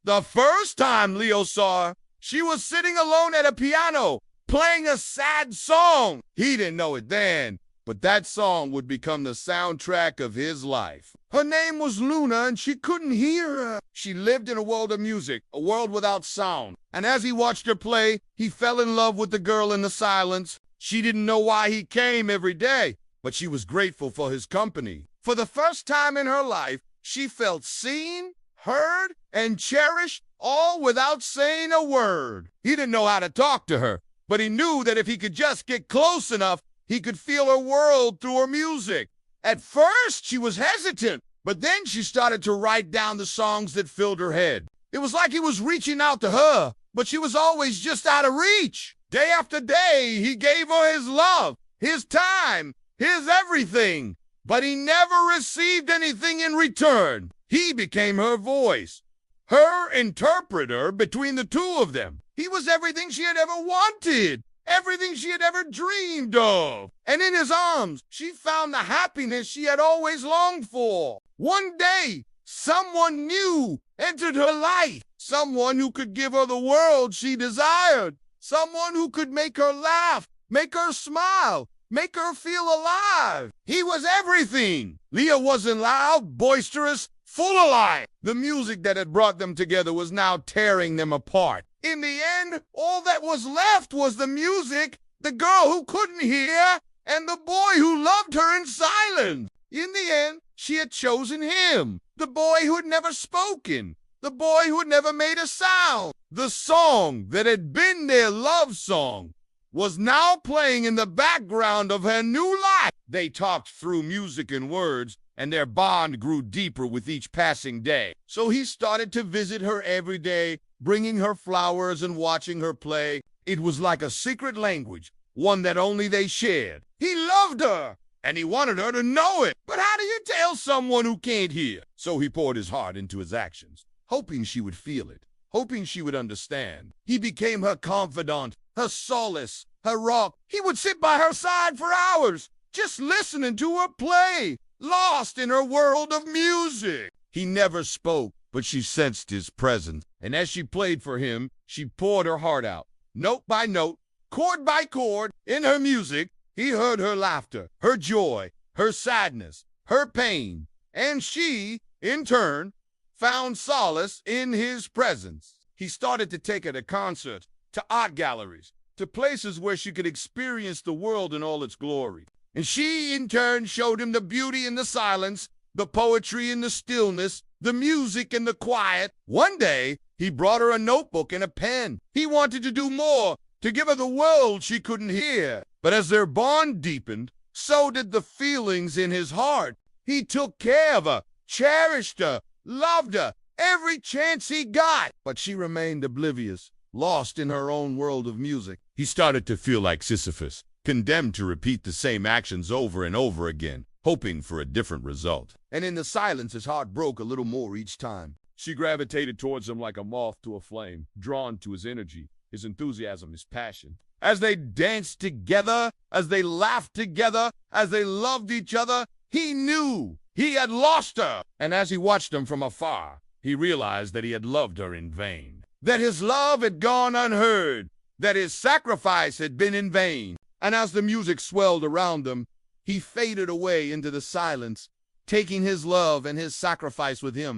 The first time Leo saw her, she was sitting alone at a piano, playing a sad song. He didn't know it then, but that song would become the soundtrack of his life. Her name was Luna, and she couldn't hear her. She lived in a world of music, a world without sound. And as he watched her play, he fell in love with the girl in the silence. She didn't know why he came every day, but she was grateful for his company. For the first time in her life, she felt seen, heard, and cherished, all without saying a word. He didn't know how to talk to her, but he knew that if he could just get close enough, he could feel her world through her music. At first, she was hesitant, but then she started to write down the songs that filled her head. It was like he was reaching out to her, but she was always just out of reach. Day after day, he gave her his love, his time, his everything, but he never received anything in return. He became her voice, her interpreter between the two of them. He was everything she had ever wanted, everything she had ever dreamed of. And in his arms, she found the happiness she had always longed for. One day, someone new entered her life, someone who could give her the world she desired, someone who could make her laugh, make her smile, make her feel alive. He was everything. Leah wasn't loud, boisterous, full of life. The music that had brought them together was now tearing them apart. In the end, all that was left was the music, the girl who couldn't hear, and the boy who loved her in silence. In the end, she had chosen him, the boy who had never spoken, the boy who had never made a sound. The song that had been their love song was now playing in the background of her new life. They talked through music and words, and their bond grew deeper with each passing day. So he started to visit her every day, bringing her flowers and watching her play. It was like a secret language, one that only they shared. He loved her, and he wanted her to know it. But how do you tell someone who can't hear? So he poured his heart into his actions, hoping she would feel it, hoping she would understand. He became her confidant, her solace, her rock. He would sit by her side for hours, just listening to her play, lost in her world of music. He never spoke, but she sensed his presence. And as she played for him, she poured her heart out, note by note, chord by chord. In her music, he heard her laughter, her joy, her sadness, her pain. And she, in turn, found solace in his presence. He started to take her to concerts, to art galleries, to places where she could experience the world in all its glory. And she, in turn, showed him the beauty in the silence, the poetry in the stillness, the music in the quiet. One day, he brought her a notebook and a pen. He wanted to do more, to give her the world she couldn't hear. But as their bond deepened, so did the feelings in his heart. He took care of her, cherished her, loved her, every chance he got. But she remained oblivious, lost in her own world of music. He started to feel like Sisyphus, condemned to repeat the same actions over and over again, hoping for a different result. And in the silence, his heart broke a little more each time. She gravitated towards him like a moth to a flame, drawn to his energy, his enthusiasm, his passion. As they danced together, as they laughed together, as they loved each other, he knew he had lost her. And as he watched them from afar, he realized that he had loved her in vain, that his love had gone unheard, that his sacrifice had been in vain. And as the music swelled around them, he faded away into the silence, taking his love and his sacrifice with him.